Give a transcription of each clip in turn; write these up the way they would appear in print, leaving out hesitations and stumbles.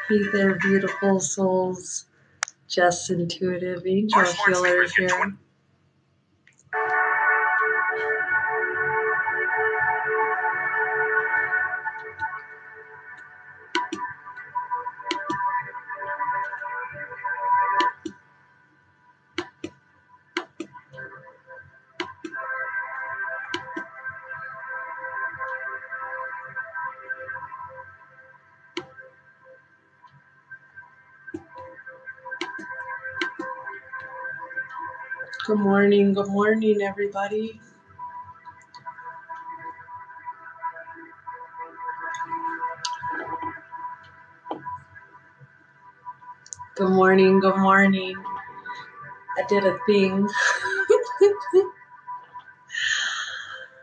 Hey there, beautiful souls. Jess, Intuitive Angel Healer here. Good morning, everybody. Good morning. I did a thing.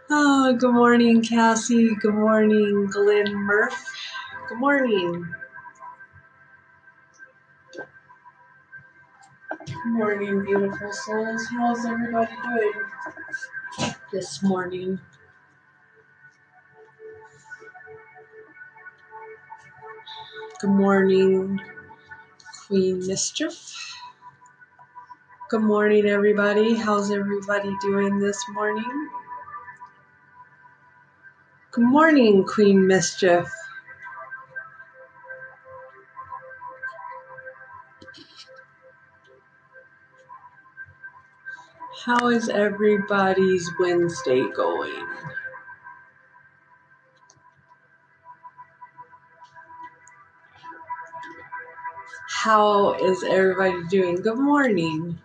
Oh, good morning, Cassie. Good morning, Glenn Murph. Good morning. Good morning, beautiful souls. How's everybody doing this morning? Good morning, Queen Mischief. Good morning, everybody. How's everybody doing this morning? Good morning, Queen Mischief. How is everybody's Wednesday going? How is everybody doing? Good morning.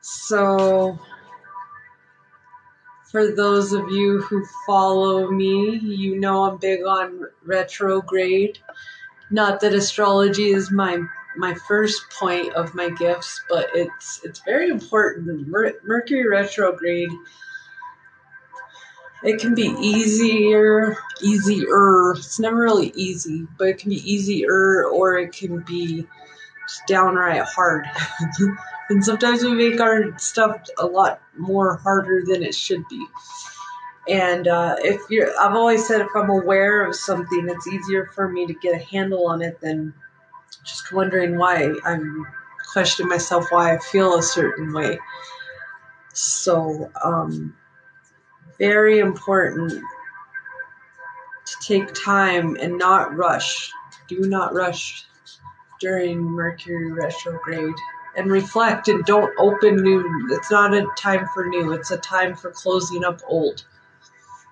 So, for those of you who follow me, you know I'm big on retrograde. Not that astrology is my first point of my gifts, but it's very important. Mercury retrograde, it can be easier. It's never really easy, but it can be easier or it can be just downright hard. And sometimes we make our stuff a lot more harder than it should be. And I've always said if I'm aware of something, it's easier for me to get a handle on it than just wondering why. I'm questioning myself why I feel a certain way. So, very important to take time and not rush. Do not rush during Mercury retrograde. And reflect and don't open new. It's not a time for new. It's a time for closing up old.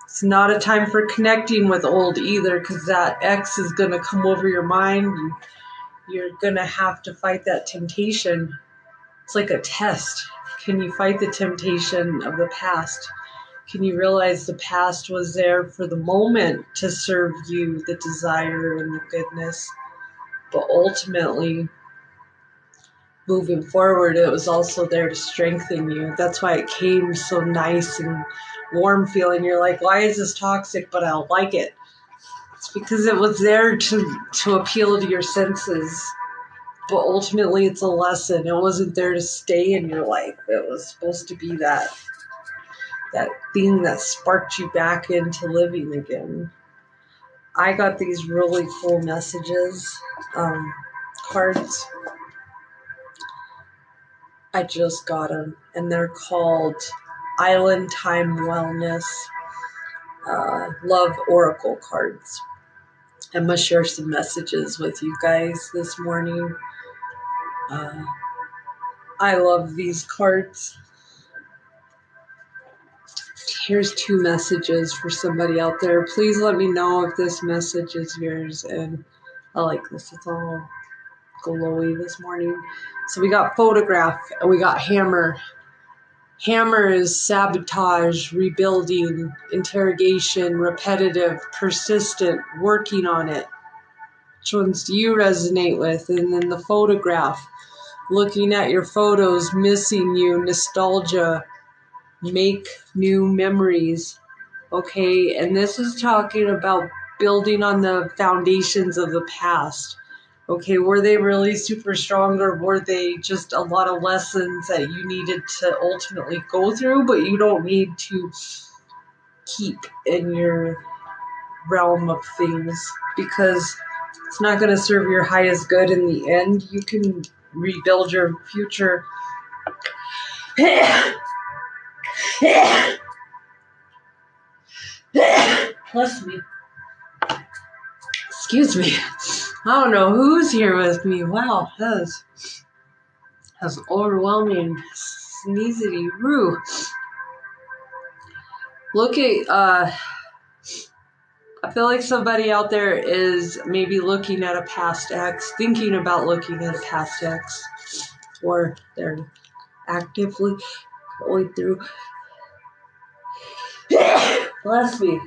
It's not a time for connecting with old either, because that X is going to come over your mind and you're going to have to fight that temptation. It's like a test. Can you fight the temptation of the past? Can you realize the past was there for the moment to serve you the desire and the goodness? But ultimately, moving forward, it was also there to strengthen you. That's why it came so nice and warm feeling. You're like, why is this toxic? But I like it. It's because it was there to appeal to your senses. But ultimately, it's a lesson. It wasn't there to stay in your life. It was supposed to be that thing that sparked you back into living again. I got these really cool messages, cards. I just got them, and they're called Island Time Wellness Love Oracle cards. I'm going to share some messages with you guys this morning. I love these cards. Here's 2 messages for somebody out there. Please let me know if this message is yours. And I like this. It's all glowy this morning. So we got photograph and we got hammer. Hammer is sabotage, rebuilding, interrogation, repetitive, persistent, working on it. Which ones do you resonate with? And then the photograph, looking at your photos, missing you, nostalgia, make new memories. Okay, and this is talking about building on the foundations of the past. Okay, were they really super strong, or were they just a lot of lessons that you needed to ultimately go through, but you don't need to keep in your realm of things? Because It's not going to serve your highest good in the end. You can rebuild your future. Bless me. Excuse me. I don't know who's here with me. Wow, that's overwhelming. Sneezity roo. Look at, I feel like somebody out there is maybe looking at a past ex, thinking about looking at a past ex, or they're actively going through. Bless me.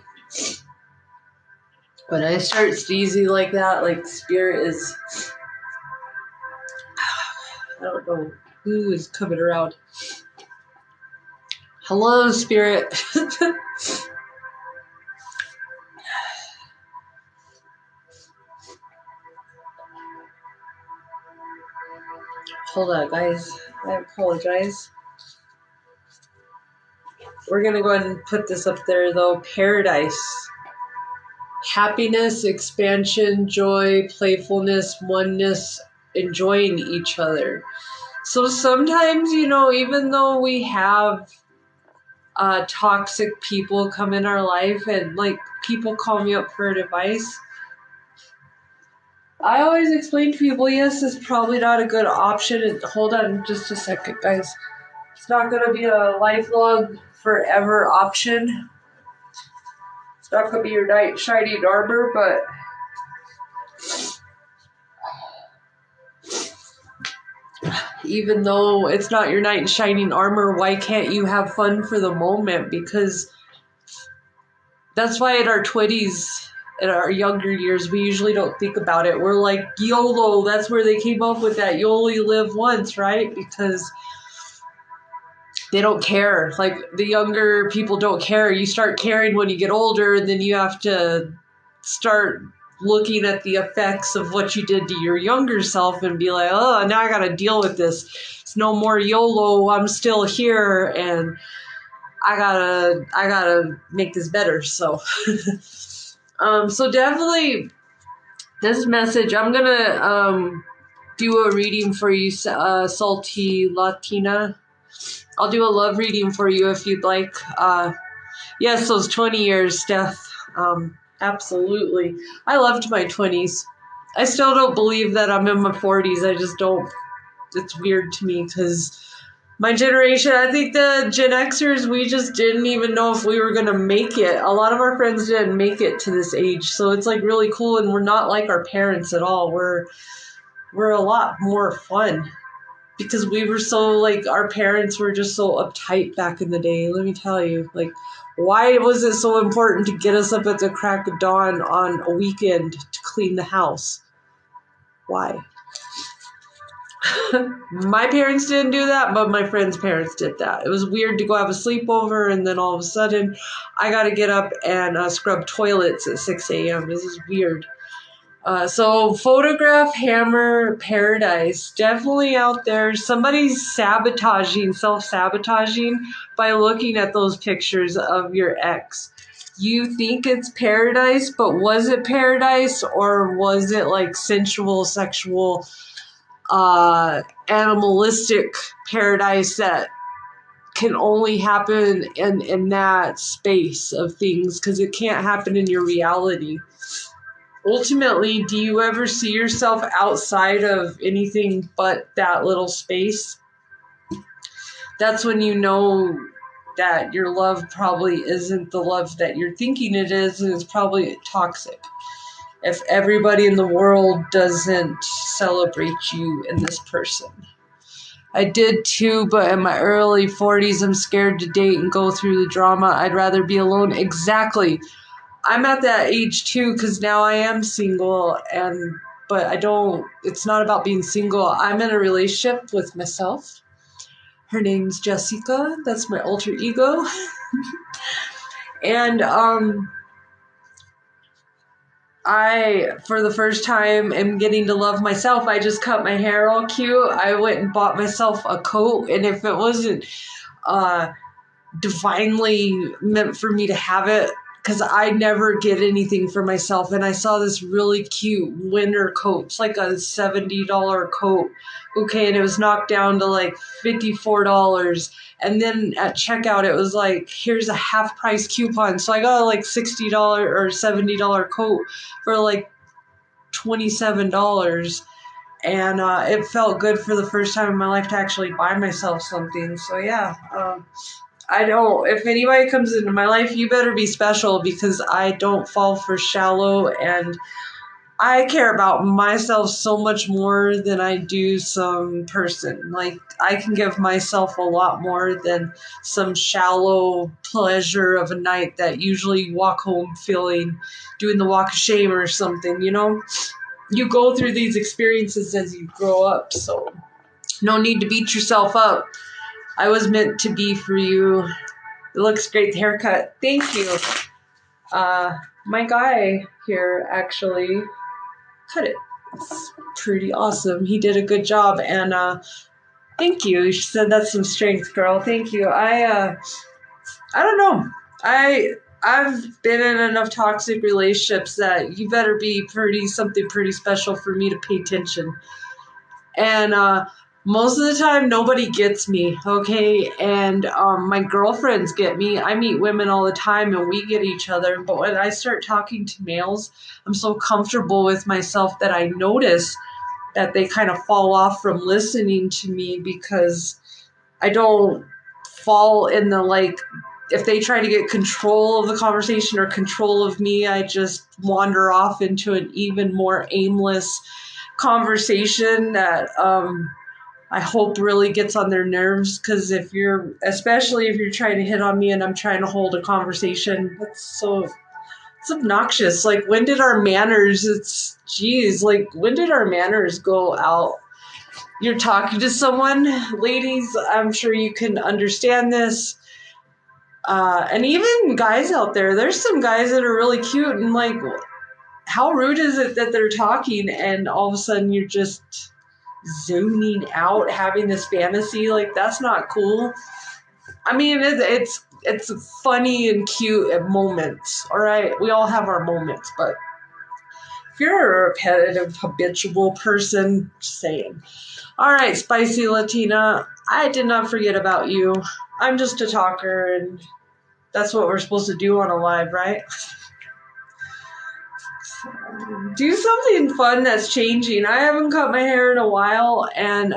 When I start sneezing like that, like spirit is, I don't know who is coming around. Hello, spirit. Hold on, guys. I apologize. We're going to go ahead and put this up there, though. Paradise. Happiness, expansion, joy, playfulness, oneness, enjoying each other. So sometimes, even though we have toxic people come in our life and, like, people call me up for advice, I always explain to people, yes, it's probably not a good option. And hold on just a second, guys. It's not going to be a lifelong, forever option. It's not going to be your knight in shining armor, but even though it's not your knight in shining armor, why can't you have fun for the moment? Because that's why in our 20s, in our younger years, we usually don't think about it. We're like, YOLO, that's where they came up with that. You only live once, right? Because they don't care. Like, the younger people don't care. You start caring when you get older, and then you have to start looking at the effects of what you did to your younger self and be like, oh, now I got to deal with this. It's no more YOLO. I'm still here, and I gotta make this better. So, so definitely this message, I'm gonna do a reading for you, Salty Latina. I'll do a love reading for you if you'd like. Yes, those 20 years, Steph. Absolutely. I loved my 20s. I still don't believe that I'm in my 40s. I just don't. It's weird to me because my generation, I think the Gen Xers, we just didn't even know if we were going to make it. A lot of our friends didn't make it to this age. So it's like really cool, and we're not like our parents at all. We're a lot more fun. Because we were so, like, our parents were just so uptight back in the day. Let me tell you, like, why was it so important to get us up at the crack of dawn on a weekend to clean the house? Why? My parents didn't do that, but my friends' parents did that. It was weird to go have a sleepover, and then all of a sudden, I got to get up and scrub toilets at 6 a.m. This is weird. So photograph hammer paradise, definitely out there. Somebody's self-sabotaging by looking at those pictures of your ex. You think it's paradise, but was it paradise, or was it like sensual, sexual, animalistic paradise that can only happen in that space of things, because it can't happen in your reality? Ultimately, do you ever see yourself outside of anything but that little space? That's when you know that your love probably isn't the love that you're thinking it is, and it's probably toxic. If everybody in the world doesn't celebrate you and this person. I did too, but in my early 40s, I'm scared to date and go through the drama. I'd rather be alone. Exactly. I'm at that age too, because now I am single, but it's not about being single. I'm in a relationship with myself. Her name's Jessica. That's my alter ego. And I, for the first time, am getting to love myself. I just cut my hair all cute. I went and bought myself a coat, and if it wasn't divinely meant for me to have it, because I never get anything for myself. And I saw this really cute winter coat. It's like a $70 coat. Okay, and it was knocked down to like $54. And then at checkout, it was like, here's a half price coupon. So I got a like $60 or $70 coat for like $27. And it felt good for the first time in my life to actually buy myself something. So yeah, I don't, if anybody comes into my life, you better be special, because I don't fall for shallow, and I care about myself so much more than I do some person. Like, I can give myself a lot more than some shallow pleasure of a night that usually you walk home feeling, doing the walk of shame or something, you know? You go through these experiences as you grow up, so no need to beat yourself up. I was meant to be for you. It looks great, the haircut. Thank you. My guy here actually cut it. It's pretty awesome. He did a good job, and thank you. She said that's some strength, girl. Thank you. I don't know. I've been in enough toxic relationships that you better be something pretty special for me to pay attention. And most of the time, nobody gets me, okay? And my girlfriends get me. I meet women all the time, and we get each other. But when I start talking to males, I'm so comfortable with myself that I notice that they kind of fall off from listening to me, because I don't fall in the, like, if they try to get control of the conversation or control of me, I just wander off into an even more aimless conversation that I hope really gets on their nerves. Because especially if you're trying to hit on me and I'm trying to hold a conversation, it's obnoxious. Like, when did our manners, when did our manners go out? You're talking to someone, ladies, I'm sure you can understand this. And even guys out there, there's some guys that are really cute, and like, how rude is it that they're talking and all of a sudden you're just zoning out, having this fantasy? Like, that's not cool. I mean, it's funny and cute at moments, all right? We all have our moments, but if you're a repetitive, habitual person, just saying. All right, Spicy Latina, I did not forget about you. I'm just a talker, and that's what we're supposed to do on a live, right? Do something fun that's changing. I haven't cut my hair in a while, and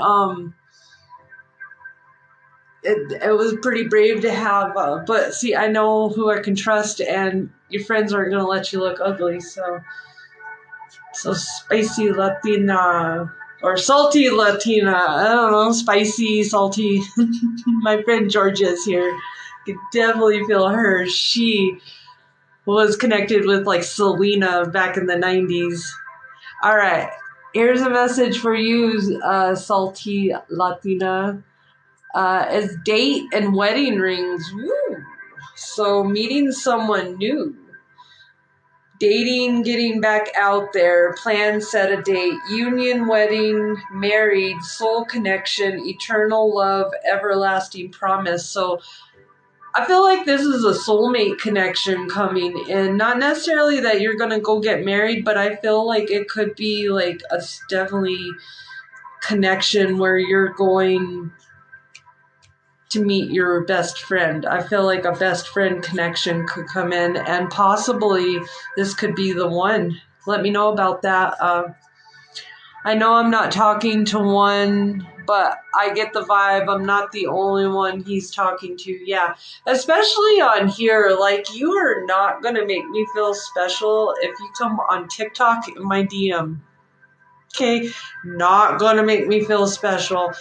it was pretty brave to have, but see, I know who I can trust, and your friends aren't going to let you look ugly, so Spicy Latina, or salty Latina, I don't know, spicy, salty. My friend Georgia's here. You can definitely feel her. She was connected with like Selena back in the 90s. All right, here's a message for you, salty Latina. As date and wedding rings. Woo. So meeting someone new. Dating, getting back out there, plan, set a date, union, wedding, married, soul connection, eternal love, everlasting promise. So I feel like this is a soulmate connection coming in. Not necessarily that you're going to go get married, but I feel like it could be like a definitely connection where you're going to meet your best friend. I feel like a best friend connection could come in, and possibly this could be the one. Let me know about that. I know I'm not talking to one, but I get the vibe. I'm not the only one he's talking to. Yeah, especially on here. Like, you are not going to make me feel special if you come on TikTok in my DM. Okay? Not going to make me feel special.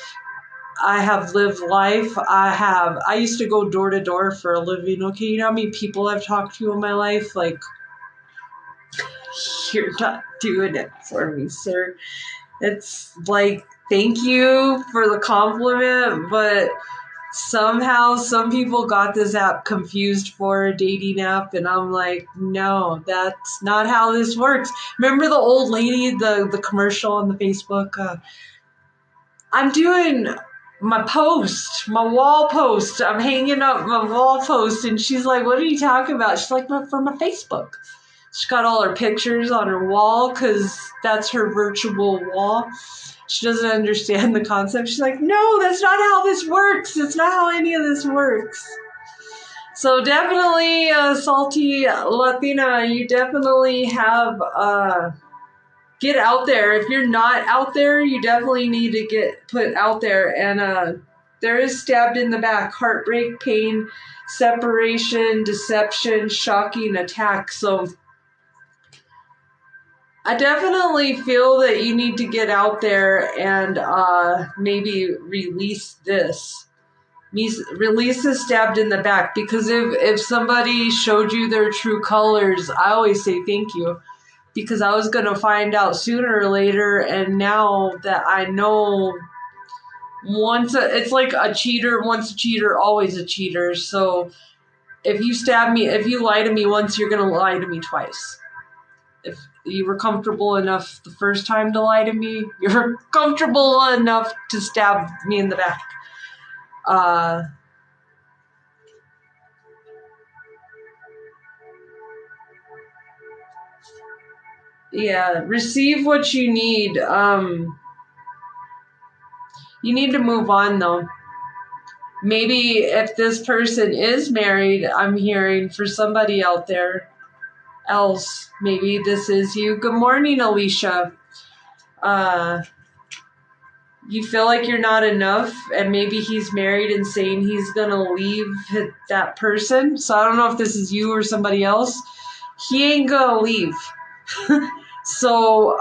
I have lived life. I used to go door to door for a living. Okay, you know how many people I've talked to in my life? Like, you're not doing it for me, sir. It's like, thank you for the compliment, but somehow some people got this app confused for a dating app, and I'm like, no, that's not how this works. Remember the old lady, the commercial on the Facebook? I'm doing my post, my wall post. I'm hanging up my wall post, and she's like, "What are you talking about?" She's like, "For my Facebook." She got all her pictures on her wall because that's her virtual wall. She doesn't understand the concept. She's like, "No, that's not how this works. It's not how any of this works." So definitely, salty Latina, you definitely have, get out there. If you're not out there, you definitely need to get put out there. And there is stabbed in the back, heartbreak, pain, separation, deception, shocking attack. So I definitely feel that you need to get out there and maybe release this. Release this stabbed in the back, because if somebody showed you their true colors, I always say thank you, because I was going to find out sooner or later, and now that I know, it's like a cheater, once a cheater, always a cheater. So if you stab me, if you lie to me once, you're going to lie to me twice. If you were comfortable enough the first time to lie to me, you're comfortable enough to stab me in the back. Yeah, receive what you need. You need to move on, though. Maybe if this person is married, I'm hearing for somebody out there else, maybe this is you. Good morning, Alicia. You feel like you're not enough, and maybe he's married and saying he's going to leave that person. So I don't know if this is you or somebody else. He ain't going to leave. So,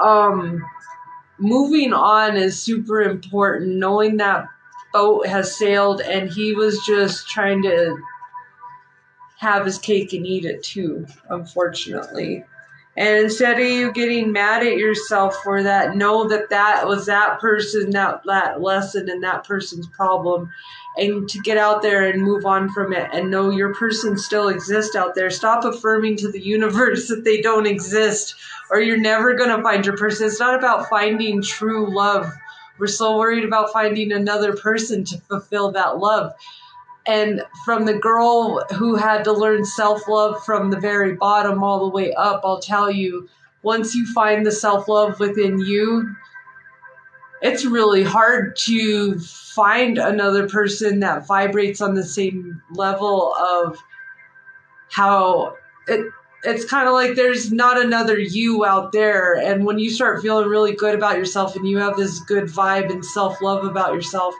moving on is super important. Knowing that boat has sailed, and he was just trying to have his cake and eat it too, unfortunately. And instead of you getting mad at yourself for that, know that that was that person, that lesson, and that person's problem. And to get out there and move on from it and know your person still exists out there. Stop affirming to the universe that they don't exist, or you're never going to find your person. It's not about finding true love. We're so worried about finding another person to fulfill that love. And from the girl who had to learn self-love from the very bottom all the way up, I'll tell you, once you find the self-love within you, it's really hard to find another person that vibrates on the same level of how it's kind of like there's not another you out there. And when you start feeling really good about yourself and you have this good vibe and self-love about yourself,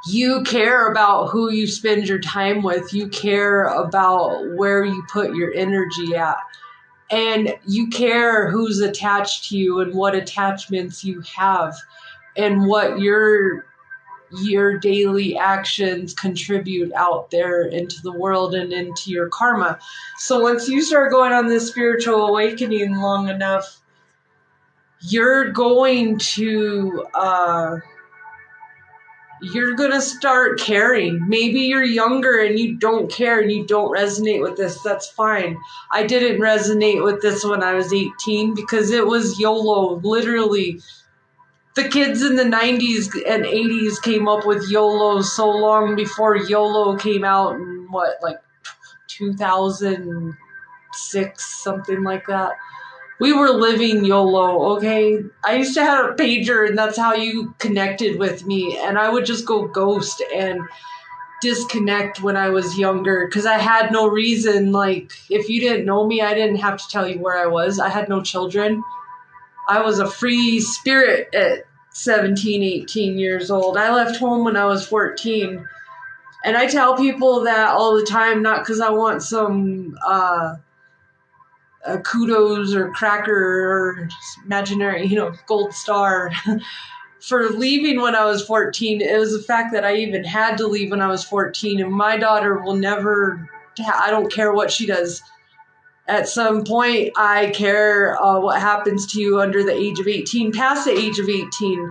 you care about who you spend your time with. You care about where you put your energy at. And you care who's attached to you and what attachments you have and what your daily actions contribute out there into the world and into your karma. So once you start going on this spiritual awakening long enough, you're going to start caring. Maybe you're younger and you don't care and you don't resonate with this. That's fine. I didn't resonate with this when I was 18 because it was YOLO. Literally, the kids in the 90s and 80s came up with YOLO so long before YOLO came out in 2006, something like that. We were living YOLO, okay? I used to have a pager, and that's how you connected with me. And I would just go ghost and disconnect when I was younger because I had no reason. Like, if you didn't know me, I didn't have to tell you where I was. I had no children. I was a free spirit at 17, 18 years old. I left home when I was 14. And I tell people that all the time, not because I want some kudos or cracker or imaginary, gold star for leaving when I was 14. It was the fact that I even had to leave when I was 14, and my daughter will never, I don't care what she does. At some point, I care what happens to you under the age of 18, past the age of 18.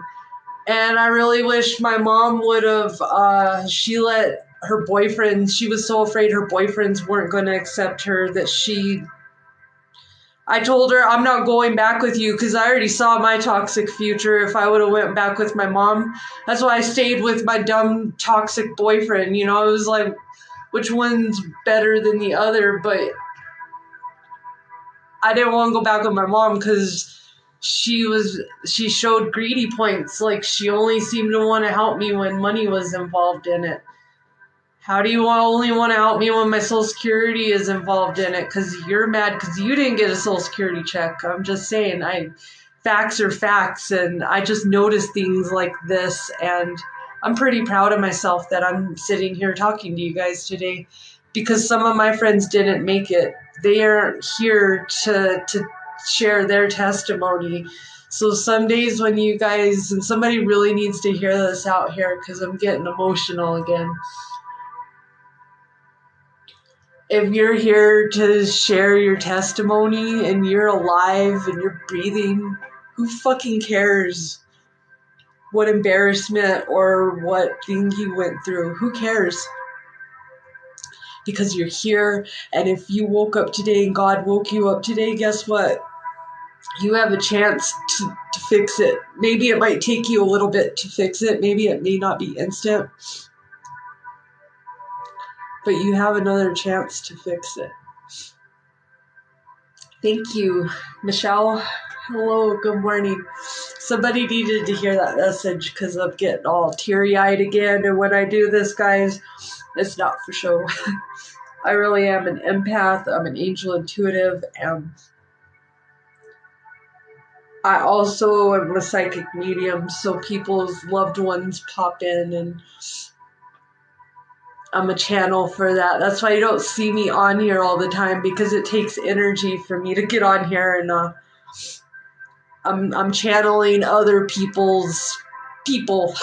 And I really wish my mom would have, she let her boyfriends, she was so afraid her boyfriends weren't going to accept her that I told her I'm not going back with you because I already saw my toxic future if I would have went back with my mom. That's why I stayed with my dumb toxic boyfriend. You know, I was like, which one's better than the other? But I didn't want to go back with my mom because she showed greedy points. Like, she only seemed to want to help me when money was involved in it. How do you only want to help me when my Social Security is involved in it? Because you're mad because you didn't get a Social Security check. I'm just saying, facts are facts, and I just noticed things like this, and I'm pretty proud of myself that I'm sitting here talking to you guys today, because some of my friends didn't make it. They aren't here to share their testimony. So some days when you guys, and somebody really needs to hear this out here because I'm getting emotional again. If you're here to share your testimony and you're alive and you're breathing, who fucking cares what embarrassment or what thing you went through? Who cares? Because you're here, and if you woke up today and God woke you up today, guess what? You have a chance to fix it. Maybe it might take you a little bit to fix it. Maybe it may not be instant. But you have another chance to fix it. Thank you, Michelle. Hello, good morning. Somebody needed to hear that message because I'm getting all teary-eyed again. And when I do this, guys, it's not for show. I really am an empath. I'm an angel intuitive. And I also am a psychic medium. So people's loved ones pop in, and I'm a channel for that. That's why you don't see me on here all the time, because it takes energy for me to get on here, and I'm channeling other people's people.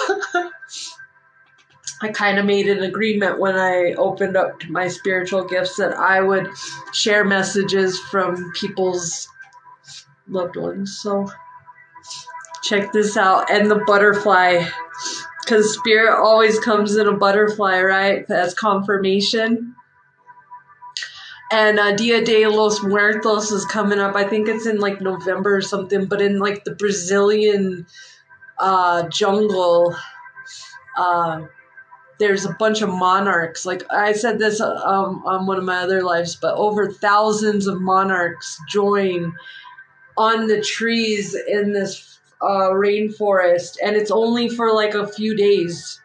I kind of made an agreement when I opened up to my spiritual gifts that I would share messages from people's loved ones. So check this out. And the butterfly, because spirit always comes in a butterfly, right? As confirmation. And Dia de los Muertos is coming up. I think it's in like November or something, but in like the Brazilian jungle, there's a bunch of monarchs. Like I said this on one of my other lives, but over thousands of monarchs join on the trees in this rainforest, and it's only for like a few days.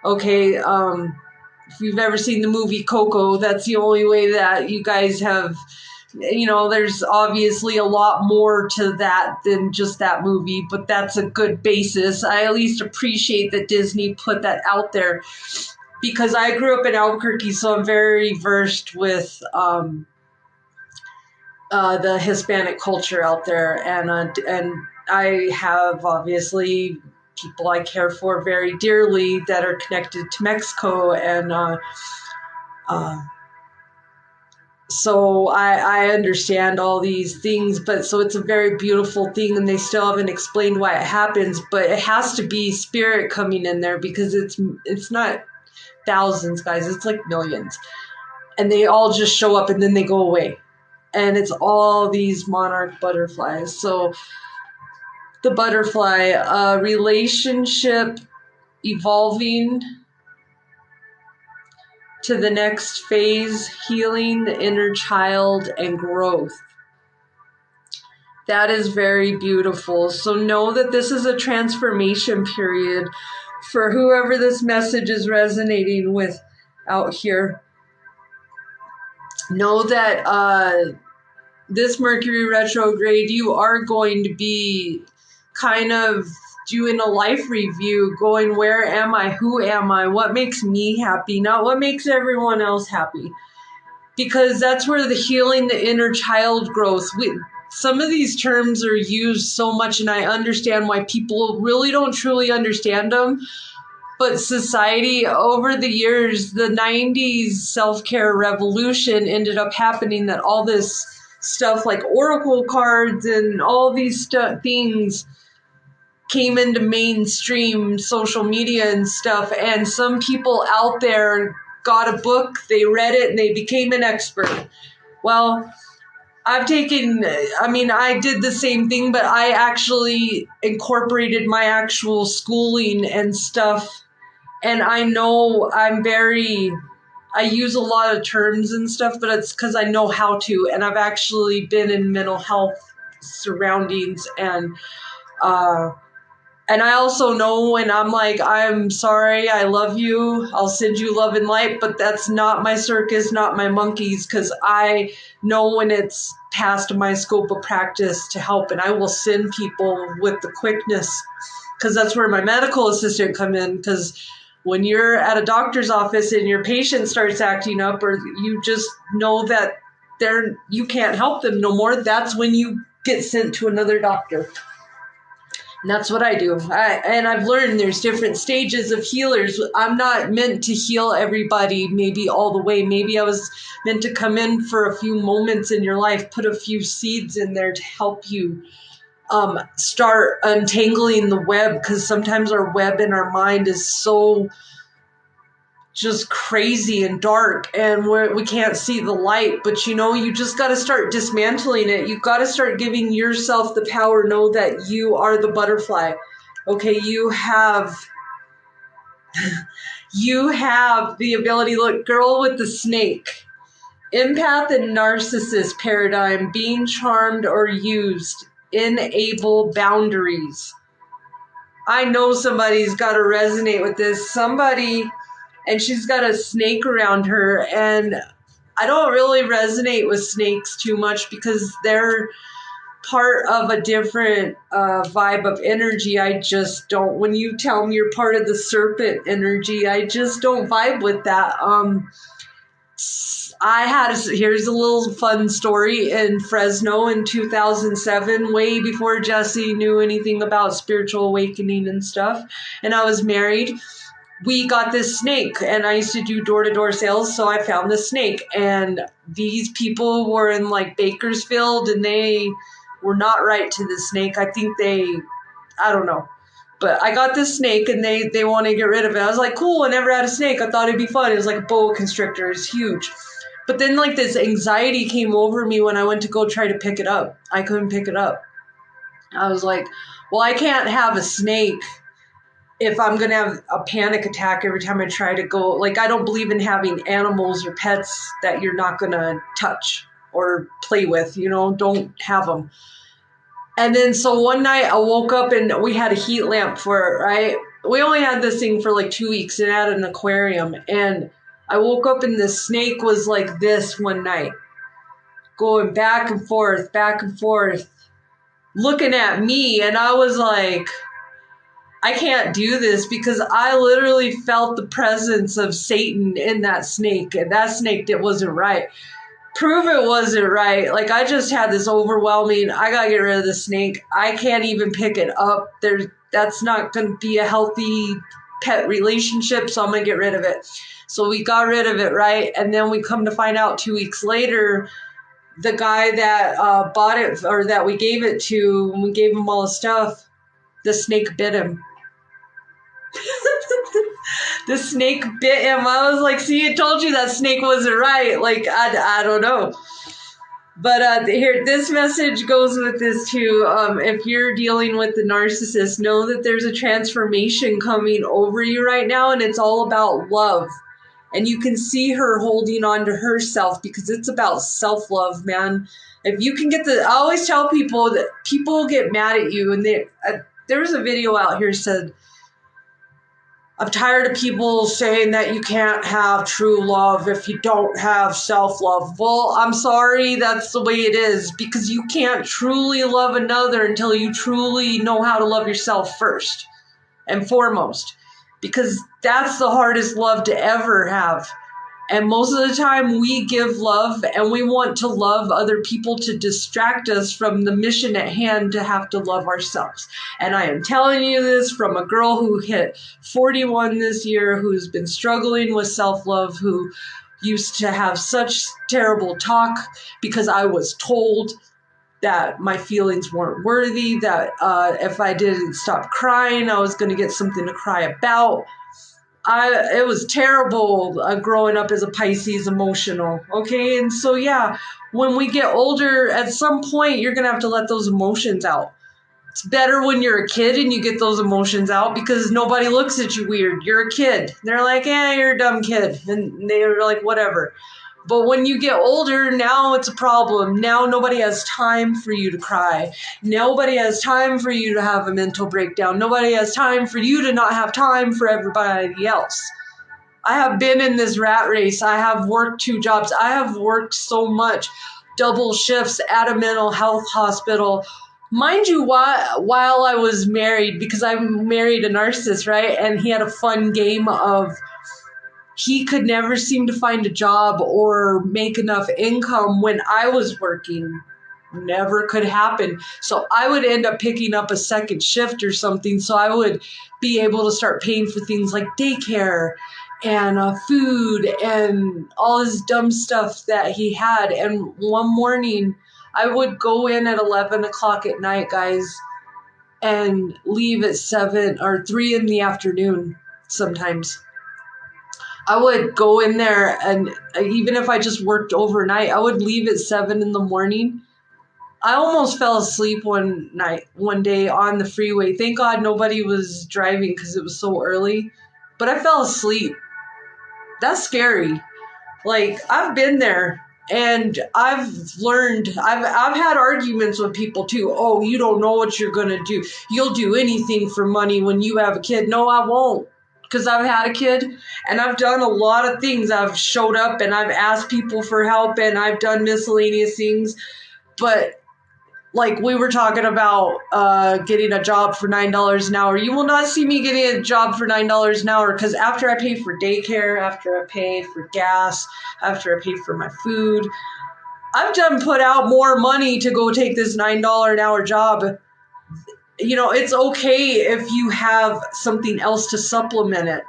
Okay, if you've ever seen the movie Coco, that's the only way that you guys have, you know, there's obviously a lot more to that than just that movie, but that's a good basis. I at least appreciate that Disney put that out there, because I grew up in Albuquerque, so I'm very versed with the Hispanic culture out there, and I have obviously people I care for very dearly that are connected to Mexico, and so I understand all these things, but so it's a very beautiful thing, and they still haven't explained why it happens, but it has to be spirit coming in there, because it's not thousands, guys, it's like millions, and they all just show up and then they go away, and it's all these monarch butterflies. So the butterfly, relationship evolving to the next phase, healing the inner child and growth. That is very beautiful. So know that this is a transformation period for whoever this message is resonating with out here. Know that this Mercury retrograde, you are going to be kind of doing a life review, going, where am I? Who am I? What makes me happy? Not what makes everyone else happy. Because that's where the healing, the inner child growth. Some of these terms are used so much, and I understand why people really don't truly understand them. But society, over the years, the 90s self-care revolution ended up happening, that all this stuff like oracle cards and all these things came into mainstream social media and stuff, and some people out there got a book, they read it, and they became an expert. Well, I've taken, I mean, I did the same thing, but I actually incorporated my actual schooling and stuff. And I know I use a lot of terms and stuff, but it's because I know how to. And I've actually been in mental health surroundings, and I also know when I'm like, I'm sorry, I love you, I'll send you love and light, but that's not my circus, not my monkeys, because I know when it's past my scope of practice to help, and I will send people with the quickness, because that's where my medical assistant come in, because when you're at a doctor's office and your patient starts acting up, or you just know that you can't help them no more, that's when you get sent to another doctor. And that's what I do. And I've learned there's different stages of healers. I'm not meant to heal everybody maybe all the way. Maybe I was meant to come in for a few moments in your life, put a few seeds in there to help you start untangling the web, because sometimes our web in our mind is so just crazy and dark, and we can't see the light. But you just got to start dismantling it. You've got to start giving yourself the power. Know that you are the butterfly. Okay, you have the ability. Look, girl with the snake, empath and narcissist paradigm, being charmed or used, enable boundaries. I know somebody's got to resonate with this. Somebody, and she's got a snake around her, and I don't really resonate with snakes too much because they're part of a different vibe of energy. I just don't, when you tell me you're part of the serpent energy, I just don't vibe with that. Here's a little fun story. In Fresno in 2007, way before Jesse knew anything about spiritual awakening and stuff, and I was married, we got this snake, and I used to do door-to-door sales, so I found this snake, and these people were in like Bakersfield, and they were not right to the snake. I think I don't know. But I got this snake, and they want to get rid of it. I was like, cool, I never had a snake. I thought it'd be fun. It was like a boa constrictor. It's huge. But then like this anxiety came over me when I went to go try to pick it up. I couldn't pick it up. I was like, well, I can't have a snake if I'm going to have a panic attack every time I try to go. Like, I don't believe in having animals or pets that you're not going to touch or play with, don't have them. And then so one night I woke up and we had a heat lamp for it, right? We only had this thing for like 2 weeks and had an aquarium. And I woke up and the snake was like this one night, going back and forth, looking at me. And I was like, I can't do this, because I literally felt the presence of Satan in that snake, and that snake wasn't right. Prove it wasn't right. Like, I just had this overwhelming, I gotta get rid of the snake. I can't even pick it up. That's not gonna be a healthy pet relationship, so I'm gonna get rid of it. So we got rid of it, right? And then we come to find out 2 weeks later, the guy that bought it, or that we gave it to, when we gave him all the stuff, the snake bit him. The snake bit him. I was like, see, I told you that snake wasn't right. Like, I don't know. But here, this message goes with this too. If you're dealing with the narcissist, know that there's a transformation coming over you right now, and it's all about love. And you can see her holding on to herself, because it's about self-love, man. If you can get I always tell people that people get mad at you, and there was a video out here said, I'm tired of people saying that you can't have true love if you don't have self-love. Well, I'm sorry, that's the way it is, because you can't truly love another until you truly know how to love yourself first and foremost, because that's the hardest love to ever have. And most of the time we give love and we want to love other people to distract us from the mission at hand to have to love ourselves. And I am telling you this from a girl who hit 41 this year, who's been struggling with self-love, who used to have such terrible talk because I was told that my feelings weren't worthy, that if I didn't stop crying, I was going to get something to cry about. It was terrible growing up as a Pisces emotional. Okay. And so, yeah, when we get older, at some point, you're going to have to let those emotions out. It's better when you're a kid and you get those emotions out because nobody looks at you weird. You're a kid. They're like, you're a dumb kid. And they're like, whatever. But when you get older, now it's a problem. Now nobody has time for you to cry. Nobody has time for you to have a mental breakdown. Nobody has time for you to not have time for everybody else. I have been in this rat race. I have worked 2 jobs. I have worked so much, double shifts at a mental health hospital. Mind you, while I was married, because I married a narcissist, right? And he had a fun game of, he could never seem to find a job or make enough income when I was working. Never could happen. So I would end up picking up a second shift or something. So I would be able to start paying for things like daycare and food and all this dumb stuff that he had. And one morning I would go in at 11 o'clock at night, guys, and leave at 7 or 3 in the afternoon sometimes. I would go in there, and even if I just worked overnight, I would leave at 7 in the morning. I almost fell asleep one day on the freeway. Thank God nobody was driving because it was so early. But I fell asleep. That's scary. Like, I've been there, and I've learned. I've had arguments with people too. Oh, you don't know what you're gonna do. You'll do anything for money when you have a kid. No, I won't. Because I've had a kid and I've done a lot of things. I've showed up and I've asked people for help and I've done miscellaneous things. But like we were talking about getting a job for $9 an hour. You will not see me getting a job for $9 an hour because after I pay for daycare, after I pay for gas, after I pay for my food, I've done put out more money to go take this $9 an hour job. You know, it's okay if you have something else to supplement it.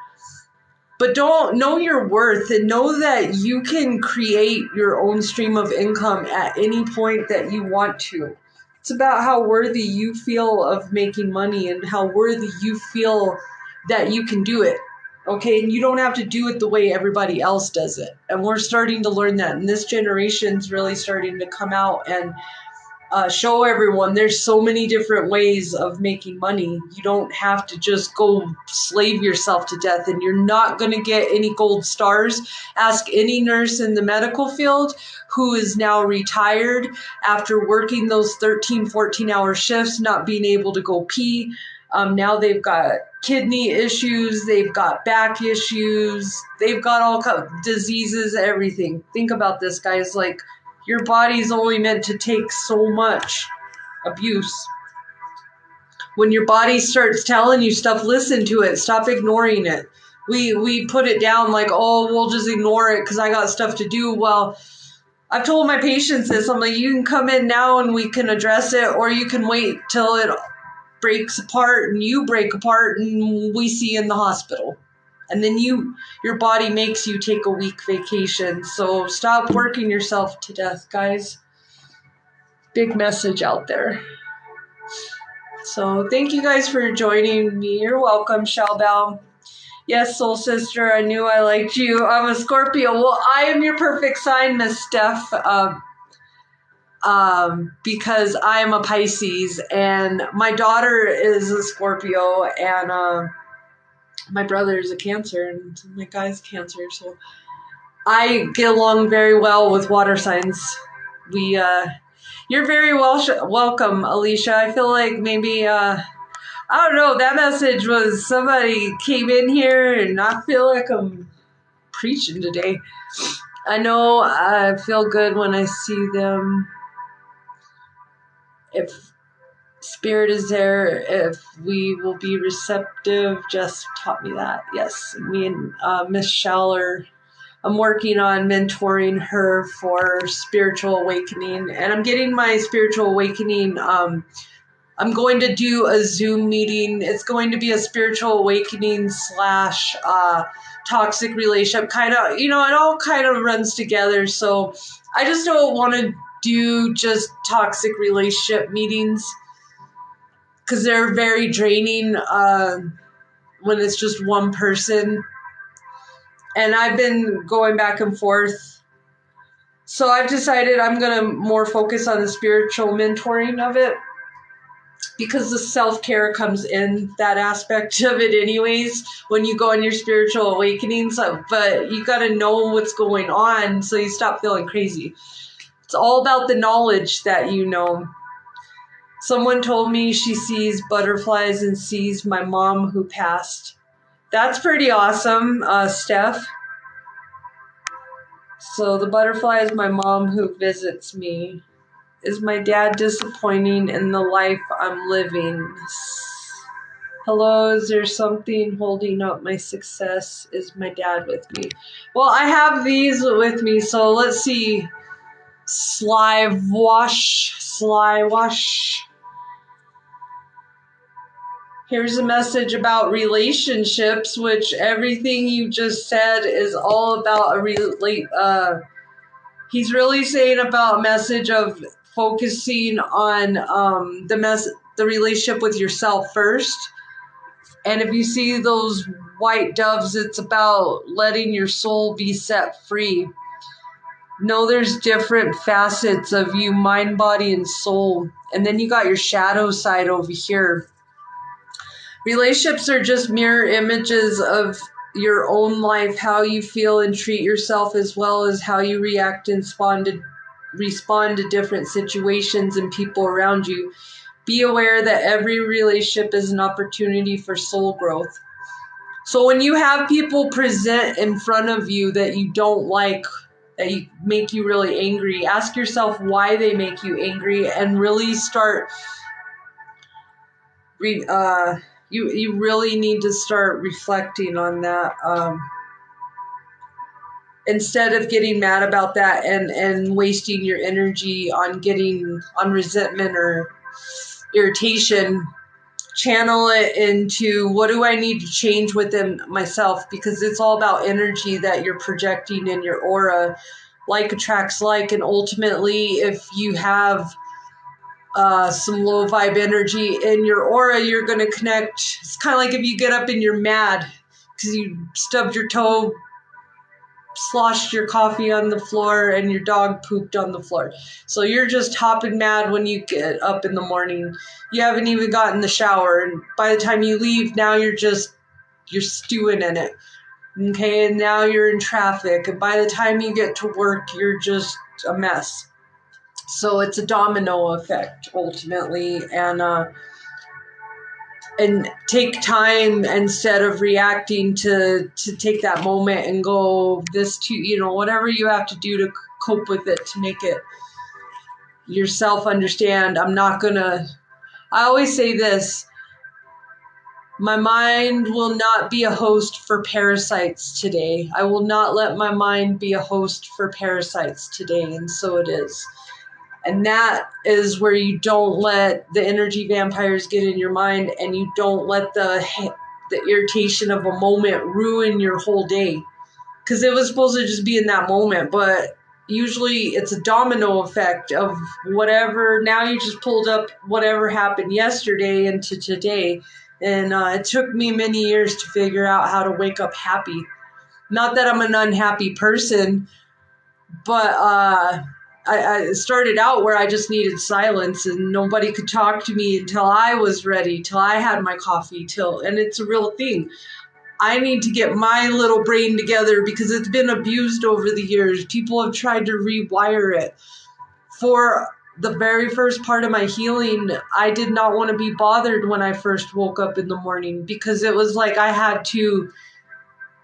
But don't know your worth and know that you can create your own stream of income at any point that you want to. It's about how worthy you feel of making money and how worthy you feel that you can do it. Okay, and you don't have to do it the way everybody else does it. And we're starting to learn that. And this generation's really starting to come out and show everyone there's so many different ways of making money. You don't have to just go slave yourself to death, and you're not going to get any gold stars. Ask any nurse in the medical field who is now retired after working those 13, 14-hour shifts, not being able to go pee. Now they've got kidney issues, they've got back issues, they've got all kinds of diseases, everything. Think about this, guys. Like, your body's only meant to take so much abuse. When your body starts telling you stuff, listen to it. Stop ignoring it. We put it down like, oh, we'll just ignore it because I got stuff to do. Well, I've told my patients this. I'm like, you can come in now and we can address it, or you can wait till it breaks apart and you break apart and we see you in the hospital. And then your body makes you take a week vacation. So stop working yourself to death, guys. Big message out there. So thank you guys for joining me. You're welcome, Shalbal. Yes, soul sister, I knew I liked you. I'm a Scorpio. Well, I am your perfect sign, Miss Steph, because I am a Pisces, and my daughter is a Scorpio, and my brother is a Cancer, and my guy's Cancer, so I get along very well with water signs. You're very welcome, Alicia. I feel like maybe, I don't know, that message was somebody came in here, and I feel like I'm preaching today. I know I feel good when I see them. If spirit is there, if we will be receptive. Jess taught me that. Yes, me and Miss Schaller, I'm working on mentoring her for spiritual awakening, and I'm getting my spiritual awakening. I'm going to do a Zoom meeting. It's going to be a spiritual awakening / toxic relationship. Kind of, it all kind of runs together. So I just don't want to do just toxic relationship meetings, because they're very draining when it's just one person. And I've been going back and forth. So I've decided I'm going to more focus on the spiritual mentoring of it, because the self-care comes in that aspect of it anyways when you go on your spiritual awakenings. But you got to know what's going on so you stop feeling crazy. It's all about the knowledge that you know. Someone told me she sees butterflies and sees my mom who passed. That's pretty awesome, Steph. So the butterfly is my mom who visits me. Is my dad disappointing in the life I'm living? Hello, is there something holding up my success? Is my dad with me? Well, I have these with me, so let's see. Sly wash. Here's a message about relationships, which everything you just said is all about he's really saying about a message of focusing on the relationship with yourself first. And if you see those white doves, it's about letting your soul be set free. Know there's different facets of you, mind, body, and soul. And then you got your shadow side over here. Relationships are just mirror images of your own life, how you feel and treat yourself, as well as how you react and respond to different situations and people around you. Be aware that every relationship is an opportunity for soul growth. So when you have people present in front of you that you don't like, that make you really angry, ask yourself why they make you angry, and really start you really need to start reflecting on that, instead of getting mad about that and wasting your energy on resentment or irritation. Channel it into, what do I need to change within myself? Because it's all about energy that you're projecting in your aura. Like attracts like, and ultimately if you have some low vibe energy in your aura, you're going to connect. It's kind of like if you get up and you're mad because you stubbed your toe, sloshed your coffee on the floor, and your dog pooped on the floor. So you're just hopping mad when you get up in the morning. You haven't even gotten the shower, and by the time you leave, now you're stewing in it. Okay, and now you're in traffic, and by the time you get to work, you're just a mess. So it's a domino effect ultimately, and take time instead of reacting to take that moment and go whatever you have to do to cope with it, to make it yourself understand. I always say this, my mind will not be a host for parasites today. I will not let my mind be a host for parasites today, and so it is. And that is where you don't let the energy vampires get in your mind, and you don't let the irritation of a moment ruin your whole day. Because it was supposed to just be in that moment, but usually it's a domino effect of whatever. Now you just pulled up whatever happened yesterday into today. And it took me many years to figure out how to wake up happy. Not that I'm an unhappy person, but I started out where I just needed silence and nobody could talk to me until I was ready, till I had my coffee, and it's a real thing. I need to get my little brain together because it's been abused over the years. People have tried to rewire it. For the very first part of my healing, I did not want to be bothered when I first woke up in the morning, because it was like I had to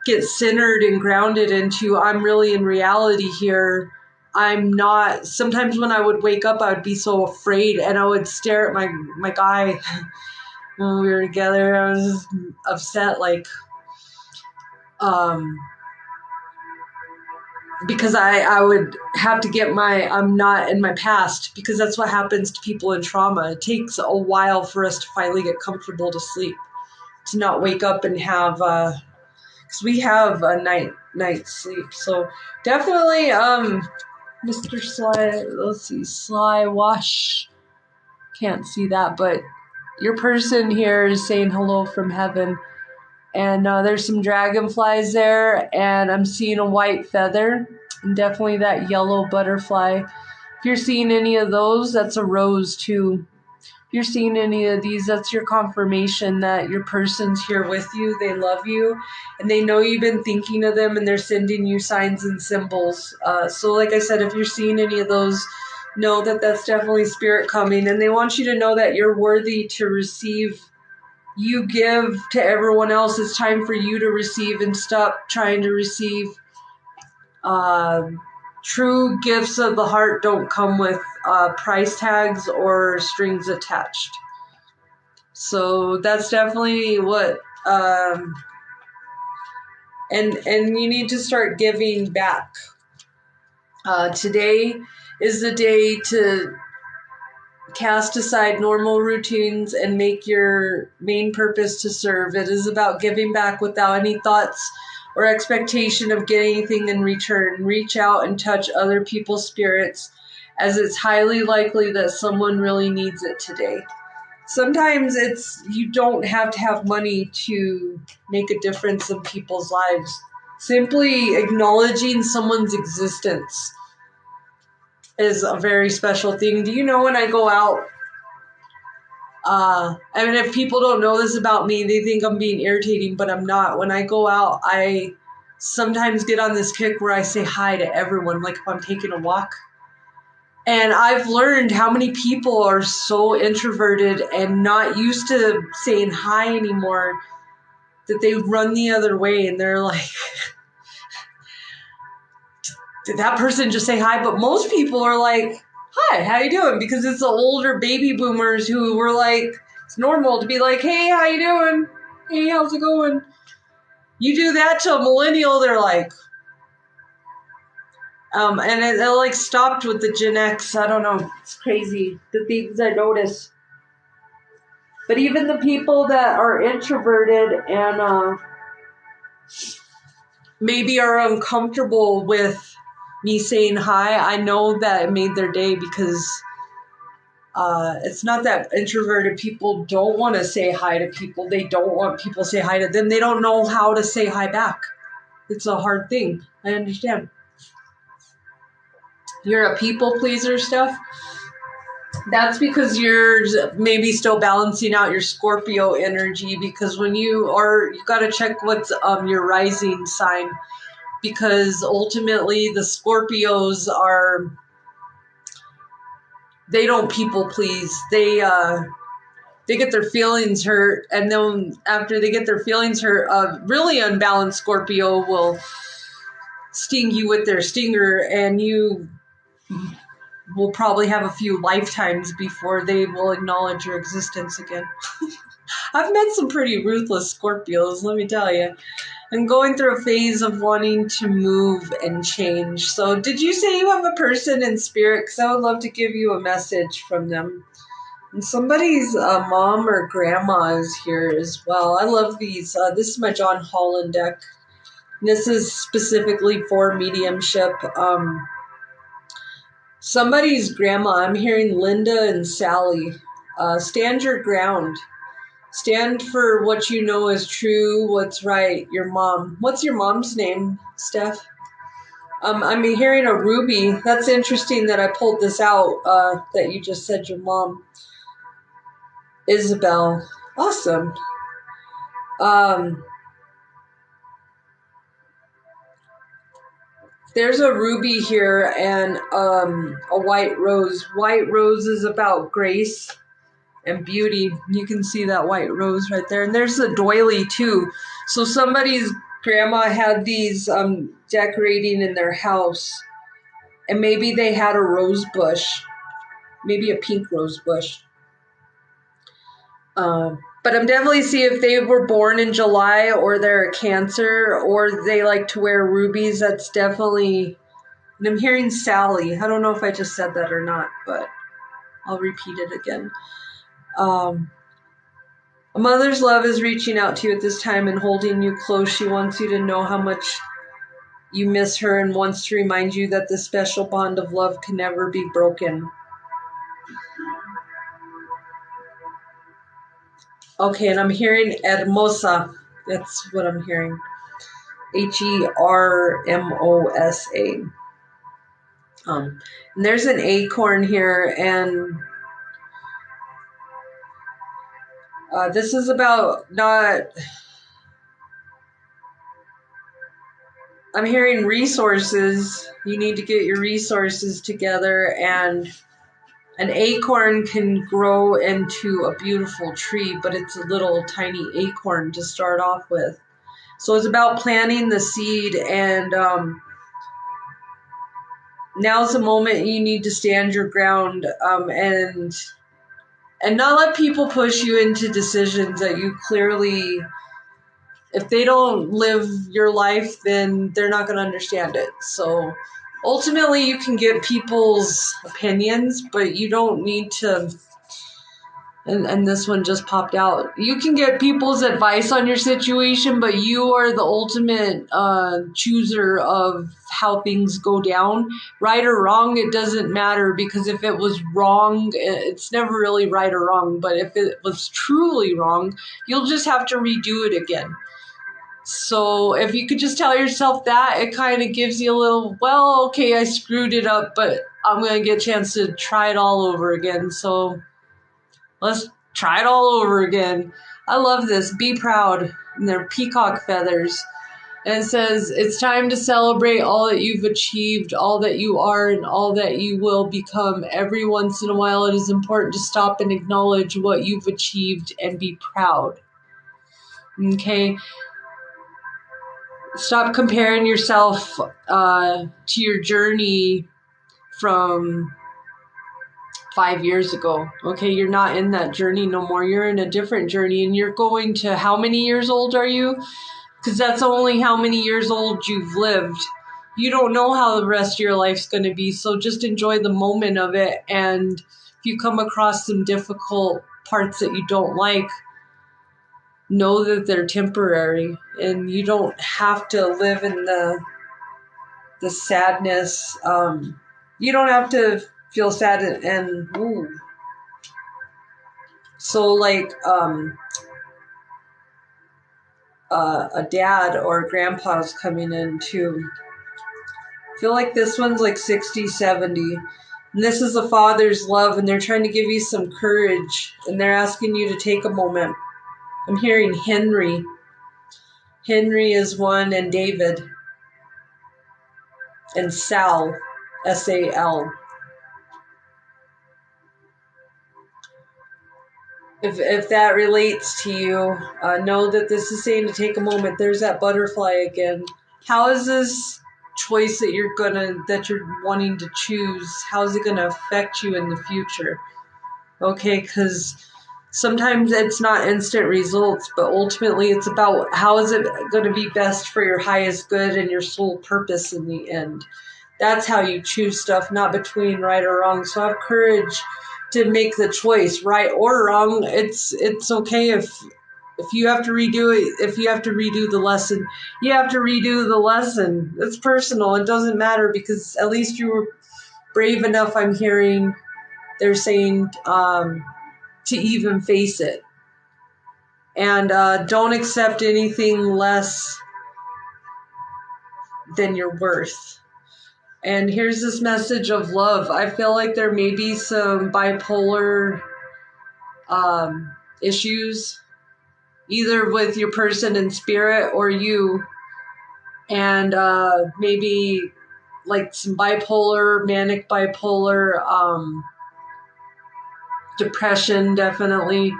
get centered and grounded into, I'm really in reality here. I'm not. Sometimes when I would wake up, I would be so afraid, and I would stare at my guy when we were together. I was upset, because I would have to get I'm not in my past, because that's what happens to people in trauma. It takes a while for us to finally get comfortable to sleep, to not wake up and have, because we have a night's sleep. So definitely, Mr. Sly, let's see, Sly Wash, can't see that, but your person here is saying hello from heaven. And there's some dragonflies there, and I'm seeing a white feather, and definitely that yellow butterfly. If you're seeing any of those, that's a rose too. If you're seeing any of these, that's your confirmation that your person's here with you. They love you, and they know you've been thinking of them, and they're sending you signs and symbols. So like I said, if you're seeing any of those, know that that's definitely spirit coming, and they want you to know that you're worthy to receive. You give to everyone else. It's time for you to receive and stop trying to receive. True gifts of the heart don't come with price tags or strings attached. So that's definitely what, and you need to start giving back. Today is the day to cast aside normal routines and make your main purpose to serve. It is about giving back without any thoughts or expectation of getting anything in return. Reach out and touch other people's spirits, as it's highly likely that someone really needs it today. Sometimes you don't have to have money to make a difference in people's lives. Simply acknowledging someone's existence is a very special thing. Do you know when I go out, if people don't know this about me, they think I'm being irritating, but I'm not. When I go out, I sometimes get on this kick where I say hi to everyone, like if I'm taking a walk. And I've learned how many people are so introverted and not used to saying hi anymore that they run the other way, and they're like, did that person just say hi? But most people are like, hi, how you doing? Because it's the older baby boomers who were like, it's normal to be like, hey, how you doing? Hey, how's it going? You do that to a millennial, they're like, and it like stopped with the Gen X. I don't know. It's crazy, the things I notice. But even the people that are introverted and maybe are uncomfortable with me saying hi, I know that it made their day, because it's not that introverted people don't want to say hi to people. They don't want people to say hi to them. They don't know how to say hi back. It's a hard thing. I understand. You're a people pleaser, Steph. That's because you're maybe still balancing out your Scorpio energy, because when you got to check what's your rising sign, because ultimately the Scorpios they don't people please. They get their feelings hurt, and then after they get their feelings hurt, a really unbalanced Scorpio will sting you with their stinger, and you will probably have a few lifetimes before they will acknowledge your existence again. I've met some pretty ruthless Scorpios, let me tell you. I'm going through a phase of wanting to move and change. So did you say you have a person in spirit? Because I would love to give you a message from them. And somebody's mom or grandma is here as well. I love these. This is my John Holland deck. This is specifically for mediumship. Somebody's grandma. I'm hearing Linda and Sally. Stand your ground. Stand for what you know is true, what's right. Your mom. What's your mom's name, Steph? I'm hearing a Ruby. That's interesting that I pulled this out, that you just said your mom. Isabel. Awesome. There's a ruby here and a white rose. White rose is about grace and beauty. You can see that white rose right there. And there's a doily too. So somebody's grandma had these decorating in their house. And maybe they had a rose bush. Maybe a pink rose bush. But I'm definitely seeing if they were born in July or they're a Cancer or they like to wear rubies, that's definitely... And I'm hearing Sally. I don't know if I just said that or not, but I'll repeat it again. A mother's love is reaching out to you at this time and holding you close. She wants you to know how much you miss her and wants to remind you that this special bond of love can never be broken. Okay, and I'm hearing hermosa. That's what I'm hearing. Hermosa. And there's an acorn here, and this is about not... I'm hearing resources. You need to get your resources together, and an acorn can grow into a beautiful tree, but it's a little tiny acorn to start off with. So it's about planting the seed, and now's the moment you need to stand your ground, and not let people push you into decisions that you clearly... If they don't live your life, then they're not going to understand it. So ultimately, you can get people's opinions, but you don't need to... And this one just popped out. You can get people's advice on your situation, but you are the ultimate chooser of how things go down. Right or wrong, it doesn't matter, because if it was wrong, it's never really right or wrong. But if it was truly wrong, you'll just have to redo it again. So if you could just tell yourself that, it kind of gives you a little, well, okay, I screwed it up, but I'm going to get a chance to try it all over again. So let's try it all over again. I love this. Be proud. And they're peacock feathers. And it says, it's time to celebrate all that you've achieved, all that you are, and all that you will become. Every once in a while, it is important to stop and acknowledge what you've achieved and be proud. Okay? Stop comparing yourself to your journey from 5 years ago. Okay, you're not in that journey no more. You're in a different journey, and you're going to... How many years old are you? Because that's only how many years old you've lived. You don't know how the rest of your life's going to be, so just enjoy the moment of it. And if you come across some difficult parts that you don't like, know that they're temporary, and you don't have to live in the sadness. You don't have to feel sad and ooh. So like a dad or a grandpa's coming in too. I feel like this one's like 60, 70. And this is a father's love, and they're trying to give you some courage, and they're asking you to take a moment. I'm hearing Henry. Henry is one, and David. And Sal, S-A-L. If that relates to you, know that this is saying to take a moment. There's that butterfly again. How is this choice that you're wanting to choose, how is it gonna affect you in the future? Okay, because sometimes it's not instant results, but ultimately it's about how is it going to be best for your highest good and your soul purpose in the end. That's how you choose stuff, not between right or wrong. So have courage to make the choice, right or wrong. It's okay if you have to redo it, if you have to redo the lesson, you have to redo the lesson. It's personal. It doesn't matter, because at least you were brave enough, I'm hearing they're saying, to even face it. And don't accept anything less than your worth. And here's this message of love. I feel like there may be some bipolar issues, either with your person in spirit or you. And maybe like some bipolar, manic bipolar, depression, definitely.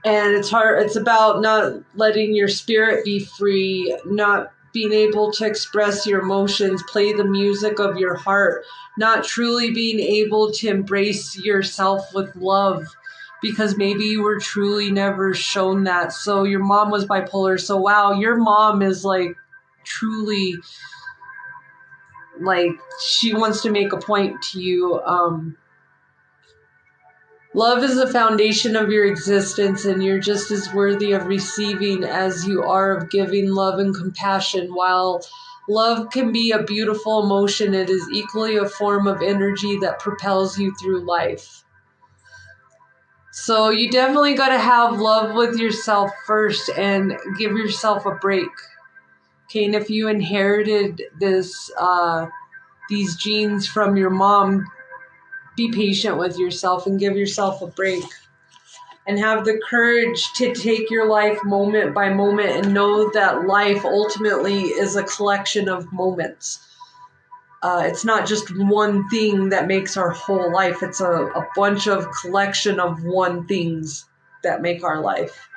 And it's hard. It's about not letting your spirit be free, not being able to express your emotions, play the music of your heart, not truly being able to embrace yourself with love, because maybe you were truly never shown that. So your mom was bipolar. So wow, your mom is like truly like she wants to make a point to you. Love is the foundation of your existence, and you're just as worthy of receiving as you are of giving love and compassion. While love can be a beautiful emotion, it is equally a form of energy that propels you through life. So you definitely got to have love with yourself first and give yourself a break. Okay, and if you inherited these genes from your mom, be patient with yourself and give yourself a break. And have the courage to take your life moment by moment and know that life ultimately is a collection of moments. It's not just one thing that makes our whole life. It's a bunch of collection of one things that make our life.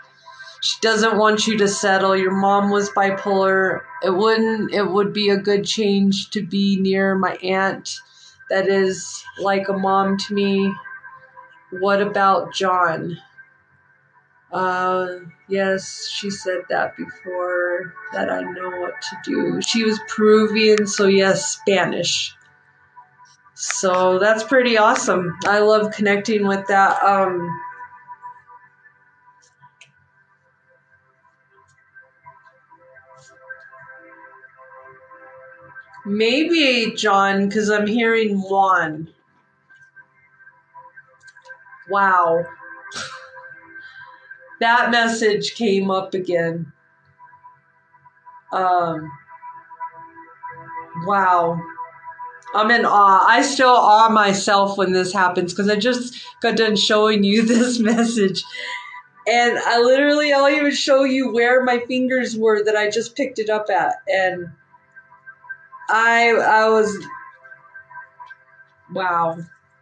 She doesn't want you to settle. Your mom was bipolar. It would be a good change to be near my aunt that is like a mom to me. What about John? Yes, she said that before, that I know what to do. She was Peruvian, so yes, Spanish. So that's pretty awesome. I love connecting with that. Maybe John, because I'm hearing Juan. Wow. That message came up again. Wow. I'm in awe. I still awe myself when this happens because I just got done showing you this message. And I'll even show you where my fingers were that I just picked it up at. And I was, wow.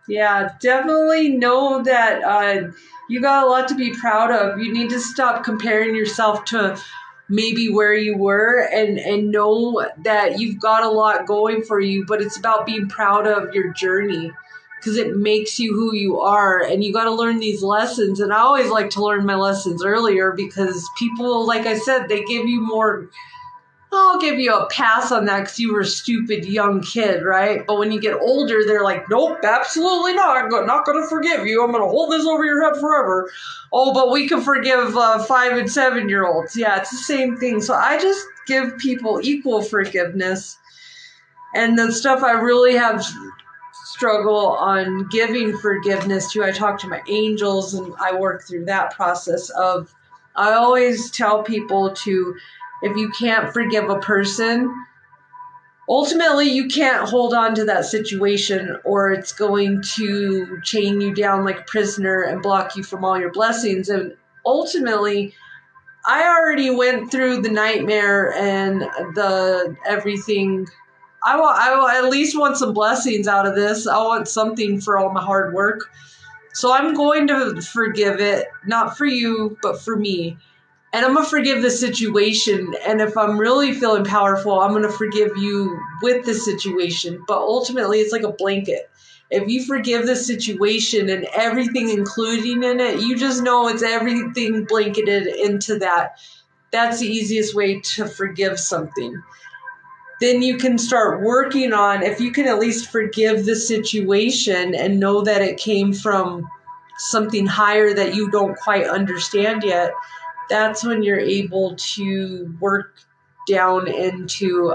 Yeah, definitely know that you got a lot to be proud of. You need to stop comparing yourself to maybe where you were and know that you've got a lot going for you, but it's about being proud of your journey because it makes you who you are, and you got to learn these lessons. And I always like to learn my lessons earlier because people, like I said, they give you more. I'll give you a pass on that because you were a stupid young kid, right? But when you get older, they're like, nope, absolutely not. I'm not going to forgive you. I'm going to hold this over your head forever. Oh, but we can forgive 5 and 7-year-olds. Yeah, it's the same thing. So I just give people equal forgiveness. And the stuff I really have struggle on giving forgiveness to, I talk to my angels and I work through that process of, I always tell people to, if you can't forgive a person, ultimately you can't hold on to that situation or it's going to chain you down like a prisoner and block you from all your blessings. And ultimately, I already went through the nightmare and the everything. I at least want some blessings out of this. I want something for all my hard work. So I'm going to forgive it, not for you, but for me. And I'm going to forgive the situation. And if I'm really feeling powerful, I'm going to forgive you with the situation. But ultimately, it's like a blanket. If you forgive the situation and everything including in it, you just know it's everything blanketed into that. That's the easiest way to forgive something. Then you can start working on, if you can at least forgive the situation and know that it came from something higher that you don't quite understand yet, that's when you're able to work down into